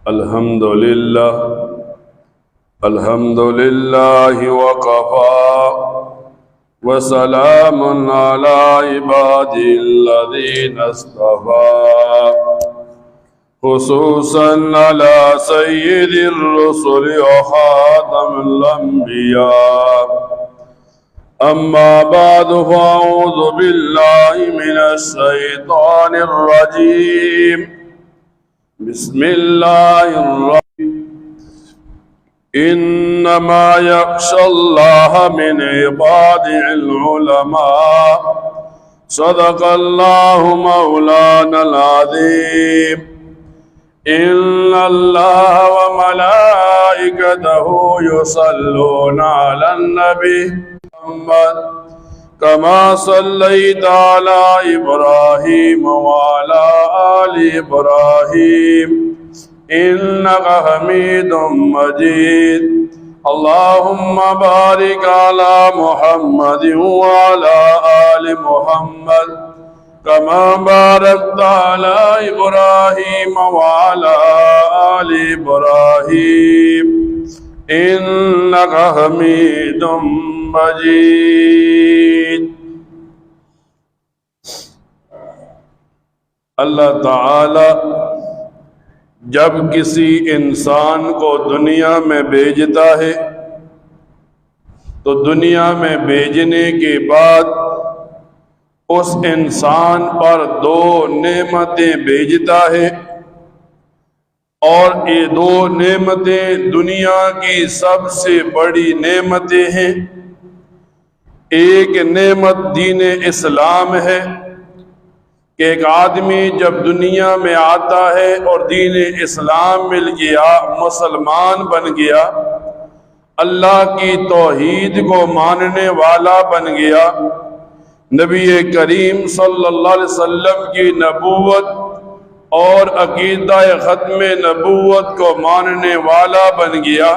الحمد لله وكفى وسلام على عباده الذين اصطفى خصوصا على سيد الرسل وخاتم الأنبياء. أما بعد فأعوذ بالله من الشيطان الرجيم. بسم الله الرحمن إنما يخشى الله من عباده العلماء. صدق الله مولانا العظيم. إن الله وملائكته يصلون على النبي محمد كما صليت على إبراهيم وعلى آل إبراهيم إنك حميد مجيد. اللهم بارك على محمد وعلى آل محمد كما باركت على إبراهيم وعلى آل إبراهيم إنك حميد مجيد. اللہ تعالی جب کسی انسان کو دنیا میں بھیجتا ہے تو دنیا میں بھیجنے کے بعد اس انسان پر دو نعمتیں بھیجتا ہے، اور یہ دو نعمتیں دنیا کی سب سے بڑی نعمتیں ہیں. ایک نعمت دین اسلام ہے کہ ایک آدمی جب دنیا میں آتا ہے اور دین اسلام مل گیا، مسلمان بن گیا، اللہ کی توحید کو ماننے والا بن گیا، نبی کریم صلی اللہ علیہ وسلم کی نبوت اور عقیدہ ختم نبوت کو ماننے والا بن گیا،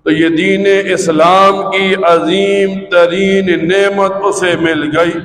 تو یہ دین اسلام کی عظیم ترین نعمت اسے مل گئی.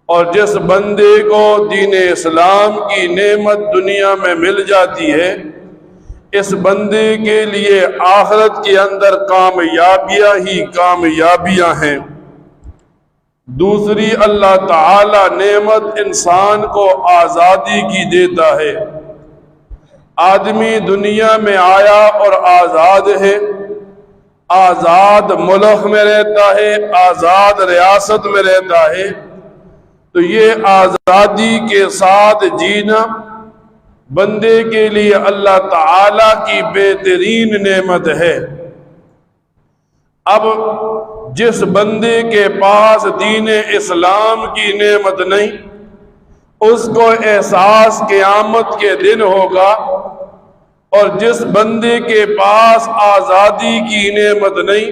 اور جس بندے کو دین اسلام کی نعمت دنیا میں مل جاتی ہے، اس بندے کے لیے آخرت کے اندر کامیابیاں ہی کامیابیاں ہیں. دوسری اللہ تعالی نعمت انسان کو آزادی کی دیتا ہے. آدمی دنیا میں آیا اور آزاد ہے، آزاد ملک میں رہتا ہے، آزاد ریاست میں رہتا ہے، تو یہ آزادی کے ساتھ جینا بندے کے لیے اللہ تعالی کی بہترین نعمت ہے. اب جس بندے کے پاس دین اسلام کی نعمت نہیں، اس کو احساس قیامت کے دن ہوگا، اور جس بندے کے پاس آزادی کی نعمت نہیں،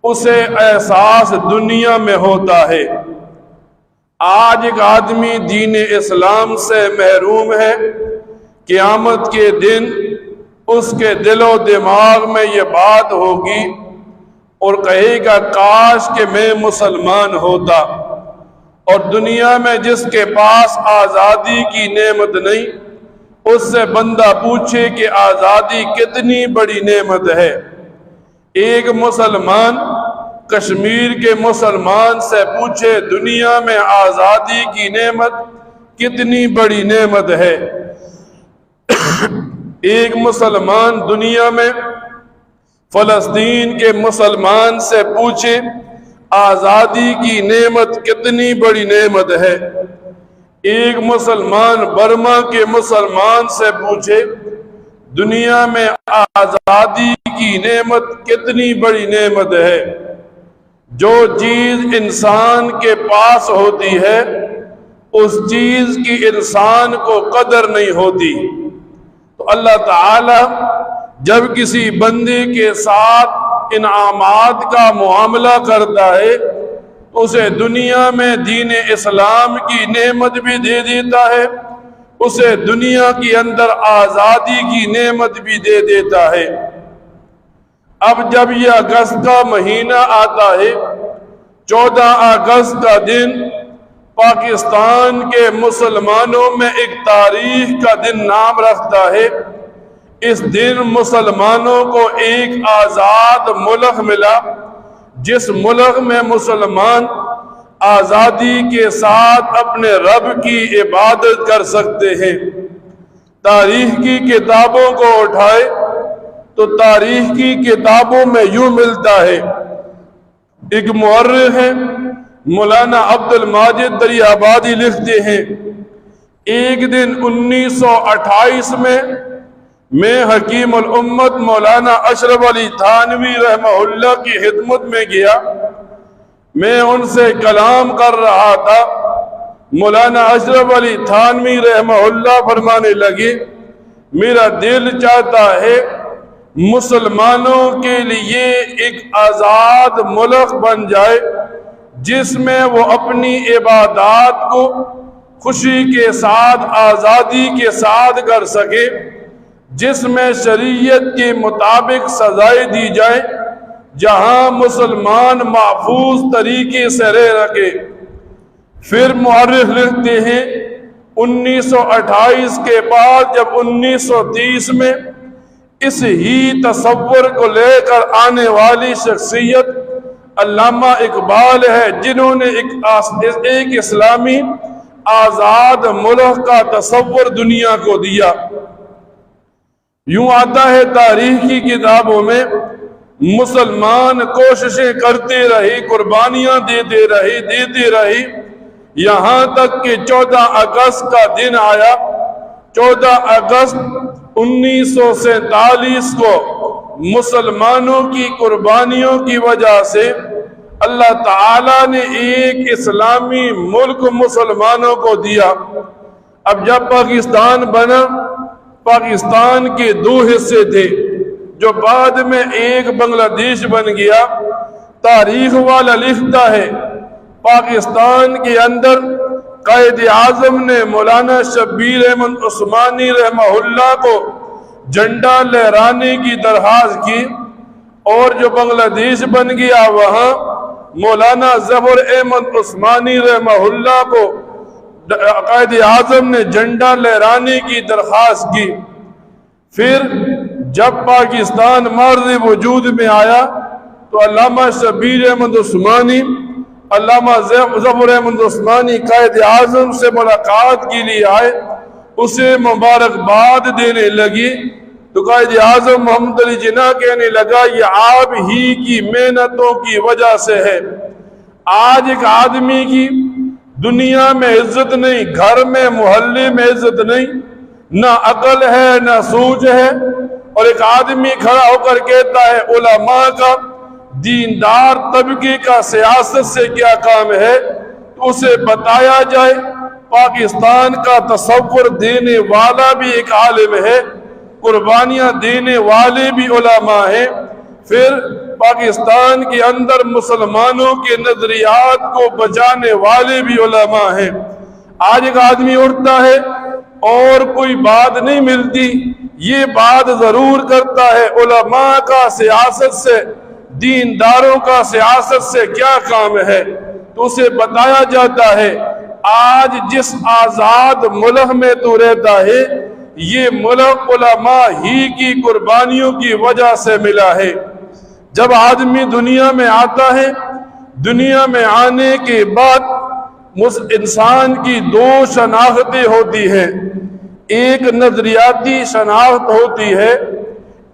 اسے احساس دنیا میں ہوتا ہے. آج ایک آدمی دین اسلام سے محروم ہے، قیامت کے دن اس کے دل و دماغ میں یہ بات ہوگی اور کہے گا کاش کہ میں مسلمان ہوتا. اور دنیا میں جس کے پاس آزادی کی نعمت نہیں، اس سے بندہ پوچھے کہ آزادی کتنی بڑی نعمت ہے. ایک مسلمان کشمیر کے مسلمان سے پوچھے دنیا میں آزادی کی نعمت کتنی بڑی نعمت ہے. ایک مسلمان دنیا میں فلسطین کے مسلمان سے پوچھے آزادی کی نعمت کتنی بڑی نعمت ہے. ایک مسلمان برما کے مسلمان سے پوچھے دنیا میں آزادی کی نعمت کتنی بڑی نعمت ہے. جو چیز انسان کے پاس ہوتی ہے اس چیز کی انسان کو قدر نہیں ہوتی. تو اللہ تعالی جب کسی بندے کے ساتھ انعامات کا معاملہ کرتا ہے تو اسے دنیا میں دین اسلام کی نعمت بھی دے دیتا ہے، اسے دنیا کے اندر آزادی کی نعمت بھی دے دیتا ہے. اب جب یہ اگست کا مہینہ آتا ہے، 14 اگست کا دن پاکستان کے مسلمانوں میں ایک تاریخ کا دن نام رکھتا ہے۔ اس دن مسلمانوں کو ایک آزاد ملک ملا، جس ملک میں مسلمان آزادی کے ساتھ اپنے رب کی عبادت کر سکتے ہیں۔ تاریخ کی کتابوں کو اٹھائے تو تاریخ کی کتابوں میں یوں ملتا ہے۔ ایک مورخ ہیں مولانا عبد الماجد دریابادی لکھتے ہیں، ایک دن 1928 میں حکیم الامت مولانا اشرف علی تھانوی رحمہ اللہ کی خدمت میں گیا۔ میں ان سے کلام کر رہا تھا۔ مولانا اشرف علی تھانوی رحمہ اللہ فرمانے لگے، میرا دل چاہتا ہے مسلمانوں کے لیے ایک آزاد ملک بن جائے، جس میں وہ اپنی عبادات کو خوشی کے ساتھ آزادی کے ساتھ کر سکے، جس میں شریعت کے مطابق سزائیں دی جائیں، جہاں مسلمان محفوظ طریقے سے رہ رکھے۔ پھر مورخ لکھتے ہیں 1928 کے بعد جب 1930 میں اس ہی تصور کو لے کر آنے والی شخصیت علامہ اقبال ہے، جنہوں نے ایک اسلامی آزاد ملک کا تصور دنیا کو دیا۔ یوں آتا ہے تاریخ کی کتابوں میں، مسلمان کوششیں کرتے رہے، قربانیاں دیتے رہے، یہاں تک کہ 14 اگست کا دن آیا۔ 14 اگست 1947 کو مسلمانوں کی قربانیوں کی وجہ سے اللہ تعالیٰ نے ایک اسلامی ملک مسلمانوں کو دیا۔ اب جب پاکستان بنا، پاکستان کے 2 حصے تھے، جو بعد میں ایک بنگلہ دیش بن گیا۔ تاریخ والا لکھتا ہے پاکستان کے اندر قائد اعظم نے مولانا شبیر احمد عثمانی رحمہ اللہ کو جھنڈا لہرانے کی درخواست کی، اور جو بنگلہ دیش بن گیا وہاں مولانا ظفر احمد عثمانی رحمہ اللہ کو قائد اعظم نے جھنڈا لہرانے کی درخواست کی۔ پھر جب پاکستان مرز وجود میں آیا تو علامہ شبیر احمد عثمانی، علامہ ظفر احمد عثمانی قائد اعظم سے ملاقات کے لیے آئے، اسے مبارکباد دینے لگی تو قائد اعظم محمد علی جناح کہنے لگا، یہ آپ ہی کی محنتوں کی وجہ سے ہے۔ آج ایک آدمی کی دنیا میں عزت نہیں، گھر میں محلے میں عزت نہیں، نہ عقل ہے نہ سوچ ہے، اور ایک آدمی کھڑا ہو کر کہتا ہے علماء کا، دیندار طبقے کا سیاست سے کیا کام ہے، تو اسے بتایا جائے پاکستان کا تصور دینے والا بھی ایک عالم ہے، قربانیاں دینے والے بھی علماء ہیں، پھر پاکستان کے اندر مسلمانوں کے نظریات کو بچانے والے بھی علماء ہیں۔ آج ایک آدمی اٹھتا ہے اور کوئی بات نہیں ملتی، یہ بات ضرور کرتا ہے علماء کا سیاست سے، دینداروں کا سیاست سے کیا کام ہے، تو اسے بتایا جاتا ہے آج جس آزاد ملک میں تو رہتا ہے، یہ ملک علماء ہی کی قربانیوں کی وجہ سے ملا ہے۔ جب آدمی دنیا میں آتا ہے، دنیا میں آنے کے بعد انسان کی 2 شناختیں ہوتی ہیں، ایک نظریاتی شناخت ہوتی ہے،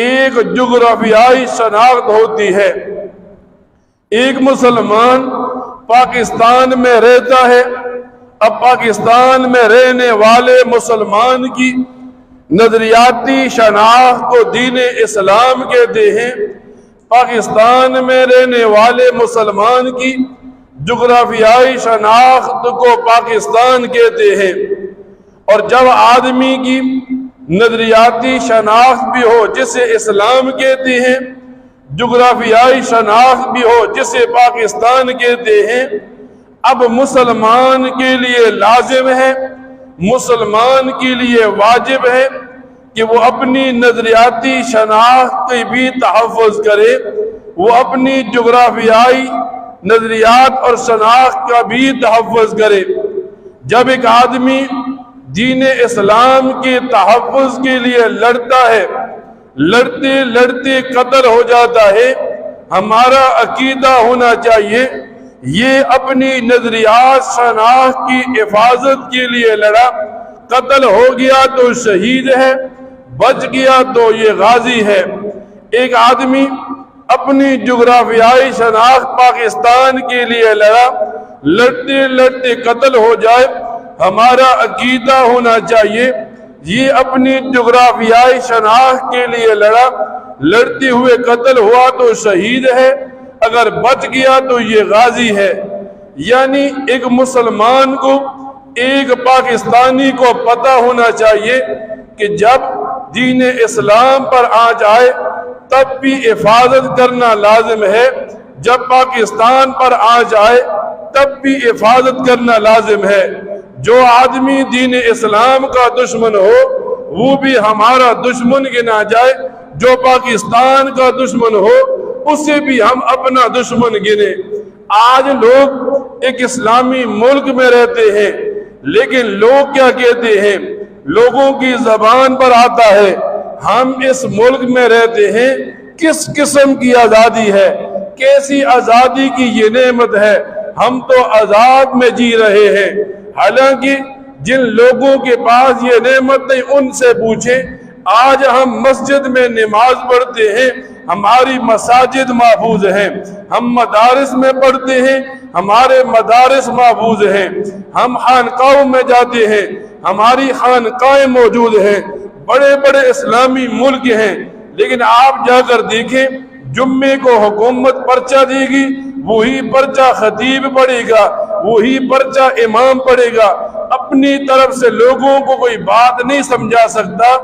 ایک جغرافیائی شناخت ہوتی ہے۔ ایک مسلمان پاکستان میں رہتا ہے، اب پاکستان میں رہنے والے مسلمان کی نظریاتی شناخت کو دین اسلام کہتے ہیں، پاکستان میں رہنے والے مسلمان کی جغرافیائی شناخت کو پاکستان کہتے ہیں۔ اور جب آدمی کی نظریاتی شناخت بھی ہو جسے اسلام کہتے ہیں، جغرافیائی شناخت بھی ہو جسے پاکستان کہتے ہیں، اب مسلمان کے لیے لازم ہے، مسلمان کے لیے واجب ہے کہ وہ اپنی نظریاتی شناخت کی بھی تحفظ کرے، وہ اپنی جغرافیائی نظریات اور شناخت کا بھی تحفظ کرے۔ جب ایک آدمی دین اسلام کے تحفظ کے لیے لڑتا ہے، لڑتے لڑتے قتل ہو جاتا ہے، ہمارا عقیدہ ہونا چاہیے یہ اپنی نظریات شناخت کی حفاظت کے لیے لڑا، قتل ہو گیا تو شہید ہے، بچ گیا تو یہ غازی ہے۔ ایک آدمی اپنی جغرافیائی شناخت پاکستان کے لیے لڑا، لڑتے لڑتے قتل ہو جائے، ہمارا عقیدہ ہونا چاہیے یہ اپنی جغرافیائی شناخت کے لیے لڑا، لڑتے ہوئے قتل ہوا تو شہید ہے، اگر بچ گیا تو یہ غازی ہے۔ یعنی ایک مسلمان کو، ایک پاکستانی کو پتہ ہونا چاہیے کہ جب دین اسلام پر آ جائے تب بھی حفاظت کرنا لازم ہے، جب پاکستان پر آ جائے تب بھی حفاظت کرنا لازم ہے۔ جو آدمی دین اسلام کا دشمن ہو وہ بھی ہمارا دشمن گنا جائے، جو پاکستان کا دشمن ہو اسے بھی ہم اپنا دشمن گنے۔ آج لوگ ایک اسلامی ملک میں رہتے ہیں لیکن لوگ کیا کہتے ہیں؟ لوگوں کی زبان پر آتا ہے ہم اس ملک میں رہتے ہیں، کس قسم کی آزادی ہے، کیسی آزادی کی یہ نعمت ہے، ہم تو آزاد میں جی رہے ہیں۔ حالانکہ جن لوگوں کے پاس یہ نعمت نہیں ان سے پوچھیں، آج ہم مسجد میں نماز پڑھتے ہیں، ہماری مساجد محفوظ ہیں، ہم مدارس میں پڑھتے ہیں، ہمارے مدارس محفوظ ہیں، ہم خانقاہوں میں جاتے ہیں، ہماری خانقاہیں موجود ہیں، بڑے بڑے اسلامی ملک ہیں، لیکن آپ جا کر دیکھیں جمعے کو حکومت پرچہ دے گی، وہی پرچہ خطیب پڑھے گا، وہی پرچہ امام پڑھے گا، اپنی طرف سے لوگوں کو کوئی بات نہیں سمجھا سکتا۔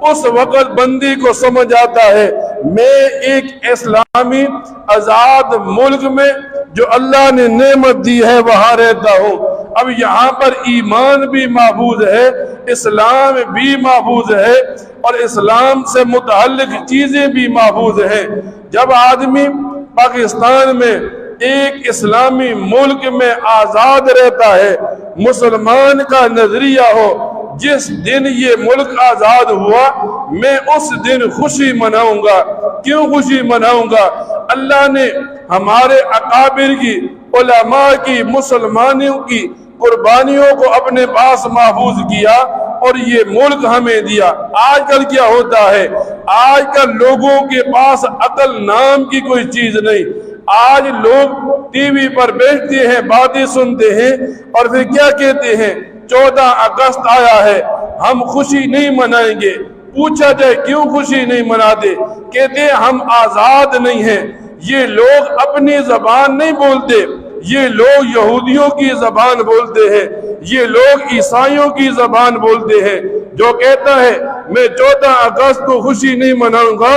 اس وقت بندی کو سمجھ آتا ہے میں ایک اسلامی آزاد ملک میں جو اللہ نے نعمت دی ہے وہاں رہتا ہوں۔ اب یہاں پر ایمان بھی محفوظ ہے، اسلام بھی محفوظ ہے اور اسلام سے متعلق چیزیں بھی محفوظ ہیں۔ جب آدمی پاکستان میں ایک اسلامی ملک میں آزاد رہتا ہے، مسلمان کا نظریہ ہو جس دن یہ ملک آزاد ہوا میں اس دن خوشی مناؤں گا۔ کیوں خوشی مناؤں گا؟ اللہ نے ہمارے اکابر کی، علماء کی، مسلمانوں کی قربانیوں کو اپنے پاس محفوظ کیا اور یہ ملک ہمیں دیا۔ آج کل کیا ہوتا ہے؟ آج کل لوگوں کے پاس عقل نام کی کوئی چیز نہیں۔ آج لوگ ٹی وی پر بیٹھتے ہیں، باتیں سنتے ہیں اور پھر کیا کہتے ہیں 14 اگست آیا ہے ہم خوشی نہیں منائیں گے۔ پوچھا جائے کیوں خوشی نہیں مناتے؟ کہتے ہیں ہم آزاد نہیں ہیں۔ یہ لوگ اپنی زبان نہیں بولتے، یہ لوگ یہودیوں کی زبان بولتے ہیں، یہ لوگ عیسائیوں کی زبان بولتے ہیں۔ جو کہتا ہے میں 14 اگست کو خوشی نہیں مناؤں گا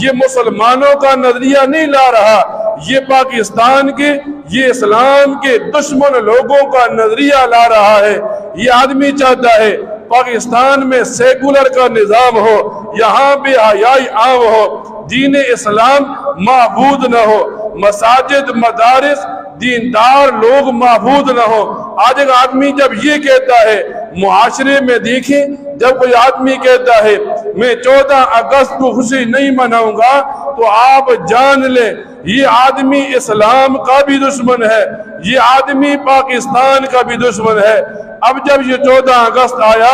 یہ مسلمانوں کا نظریہ نہیں لا رہا، یہ پاکستان کے، یہ اسلام کے دشمن لوگوں کا نظریہ لا رہا ہے۔ یہ آدمی چاہتا ہے پاکستان میں سیکولر کا نظام ہو، یہاں بے حیائی عام ہو، دین اسلام محفوظ نہ ہو، مساجد مدارس دیندار لوگ محفوظ نہ ہو۔ آج ایک آدمی جب یہ کہتا ہے، معاشرے میں دیکھیں جب کوئی آدمی کہتا ہے میں 14 اگست کو خوشی نہیں مناؤں گا تو آپ جان لیں یہ آدمی اسلام کا بھی دشمن ہے، یہ آدمی پاکستان کا بھی دشمن ہے۔ اب جب یہ 14 اگست آیا،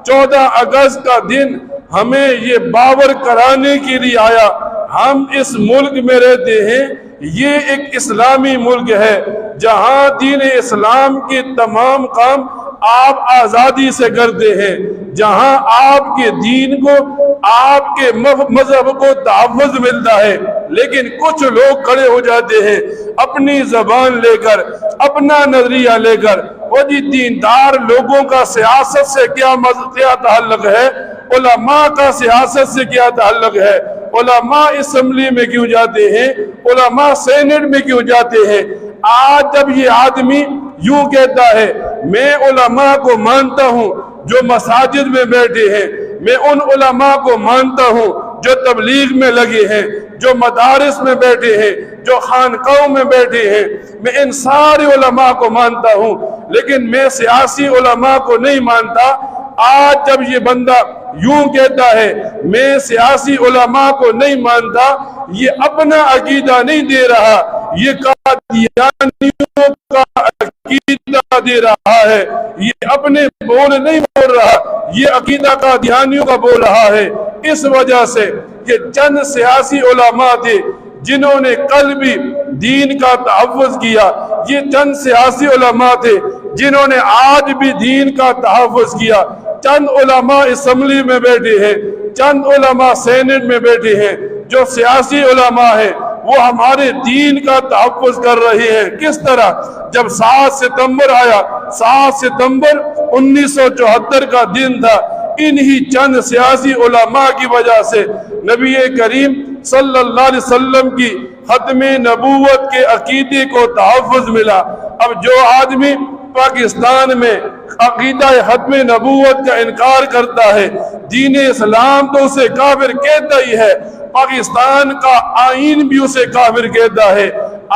14 اگست کا دن ہمیں یہ باور کرانے کے لیے آیا ہم اس ملک میں رہتے ہیں، یہ ایک اسلامی ملک ہے جہاں دین اسلام کے تمام کام آپ آزادی سے کرتے ہیں، جہاں آپ کے دین کو، آپ کے مذہب کو تحفظ ملتا ہے۔ لیکن کچھ لوگ کھڑے ہو جاتے ہیں اپنی زبان لے کر، اپنا نظریہ لے کر، وہ جی دیندار لوگوں کا سیاست سے کیا تعلق ہے، علماء کا سیاست سے کیا تعلق ہے، علماء اسمبلی میں کیوں جاتے ہیں، علماء سینٹ میں کیوں جاتے ہیں۔ آج جب یہ آدمی یوں کہتا ہے میں علماء کو مانتا ہوں جو مساجد میں بیٹھے ہیں، میں ان علماء کو مانتا ہوں جو تبلیغ میں لگے ہیں، جو مدارس میں بیٹھے ہیں، جو خانقاہوں میں بیٹھے ہیں، میں ان سارے علماء کو مانتا ہوں، لیکن میں سیاسی علماء کو نہیں مانتا۔ آج جب یہ بندہ یوں کہتا ہے میں سیاسی علماء کو نہیں مانتا، یہ اپنا عقیدہ نہیں دے رہا، یہ قادیانیوں کا عقیدہ دے رہا ہے، یہ اپنے بول نہیں بول رہا، یہ عقیدہ قادیانیوں کا بول رہا ہے۔ اس وجہ سے یہ چند سیاسی علماء تھے جنہوں نے کل بھی دین کا تحفظ کیا، یہ چند سیاسی علماء تھے جنہوں نے آج بھی دین کا تحفظ کیا۔ چند علماء اسمبلی میں بیٹھے ہیں، چند علماء سینٹ میں بیٹھے ہیں، جو سیاسی علماء ہیں وہ ہمارے دین کا تحفظ کر رہے ہیں۔ کس طرح؟ جب 7 ستمبر آیا، 7 ستمبر 1974 کا دن تھا، انہی چند سیاسی علماء کی وجہ سے نبی کریم صلی اللہ علیہ وسلم کی ختم نبوت کے عقیدے کو تحفظ ملا۔ اب جو آدمی پاکستان میں عقیدہ ختم نبوت کا انکار کرتا ہے، دین اسلام تو اسے کافر کہتا ہی ہے، پاکستان کا آئین بھی اسے کافر کہتا ہے۔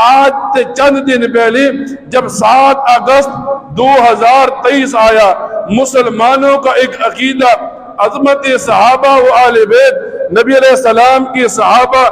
آج سے چند دن پہلے جب 7 اگست 2023 آیا، مسلمانوں کا ایک عقیدہ عظمت صحابہ و آل بیت، نبی علیہ السلام کے صحابہ،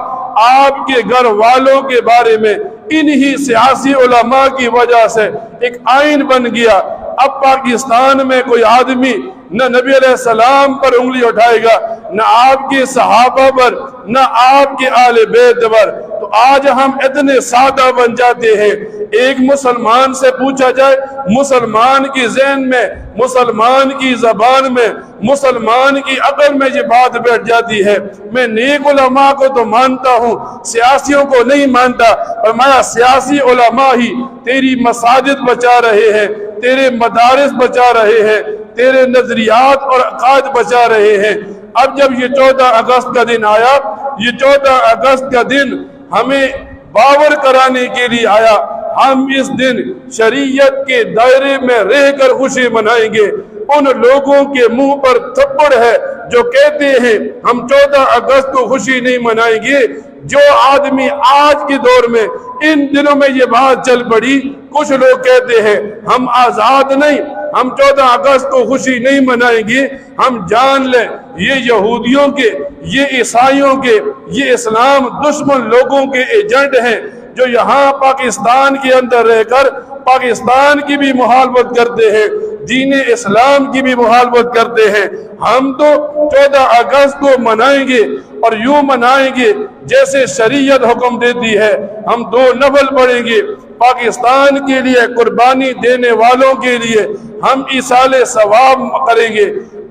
آپ کے گھر والوں کے بارے میں انہی سیاسی علماء کی وجہ سے ایک آئین بن گیا۔ اب پاکستان میں کوئی آدمی نہ نبی علیہ السلام پر انگلی اٹھائے گا، نہ آپ کے صحابہ پر، نہ آپ کے آل بیت پر۔ تو آج ہم اتنے سادہ بن جاتے ہیں، ایک مسلمان سے پوچھا جائے، مسلمان کی ذہن میں، مسلمان کی زبان میں، مسلمان کی عقل میں یہ بات بیٹھ جاتی ہے، میں نیک علماء کو تو مانتا ہوں، سیاسیوں کو نہیں مانتا۔ فرمایا سیاسی علماء ہی تیری مساجد بچا رہے ہیں، تیرے مدارس بچا رہے ہیں، تیرے نظریات اور عقائد بچا رہے ہیں۔ اب جب یہ 14 اگست کا دن آیا، یہ 14 اگست کا دن ہمیں باور کرانے کے لیے آیا، ہم اس دن شریعت کے دائرے میں رہ کر خوشی منائیں گے۔ ان لوگوں کے منہ پر تھپڑ ہے جو کہتے ہیں ہم 14 اگست کو خوشی نہیں منائیں گے۔ جو آدمی آج کے دور میں ان دنوں میں یہ بات چل پڑی، کچھ لوگ کہتے ہیں ہم آزاد نہیں، ہم 14 اگست کو خوشی نہیں منائیں گے، ہم جان لیں یہ یہودیوں کے، یہ عیسائیوں کے، یہ اسلام دشمن لوگوں کے ایجنٹ ہیں، جو یہاں پاکستان کے اندر رہ کر پاکستان کی بھی مخالفت کرتے ہیں، دین اسلام کی بھی مخالفت کرتے ہیں۔ ہم تو 14 اگست کو منائیں گے اور یوں منائیں گے جیسے شریعت حکم دیتی ہے۔ ہم 2 نفل پڑھیں گے پاکستان کے لیے، قربانی دینے والوں کے لیے ہم ایصال ثواب کریں گے،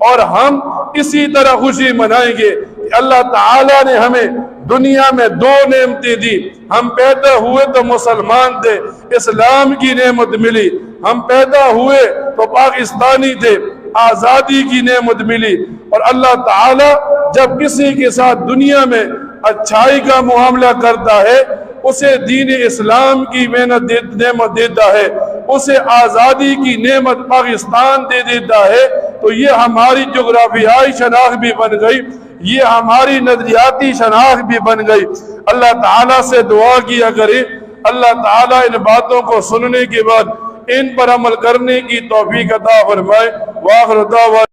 اور ہم اسی طرح خوشی منائیں گے کہ اللہ تعالیٰ نے ہمیں دنیا میں 2 نعمتیں دی۔ ہم پیدا ہوئے تو مسلمان تھے، اسلام کی نعمت ملی، ہم پیدا ہوئے تو پاکستانی تھے، آزادی کی نعمت ملی۔ اور اللہ تعالیٰ جب کسی کے ساتھ دنیا میں اچھائی کا معاملہ کرتا ہے، اسے دین اسلام کی نعمت دیتا ہے، اسے آزادی کی نعمت پاکستان دے دیتا ہے، تو یہ ہماری جغرافیائی شناخت بھی بن گئی، یہ ہماری نظریاتی شناخت بھی بن گئی۔ اللہ تعالیٰ سے دعا کیا کرے اللہ تعالیٰ ان باتوں کو سننے کے بعد ان پر عمل کرنے کی توفیق عطا فرمائے۔ وآخر دعوانا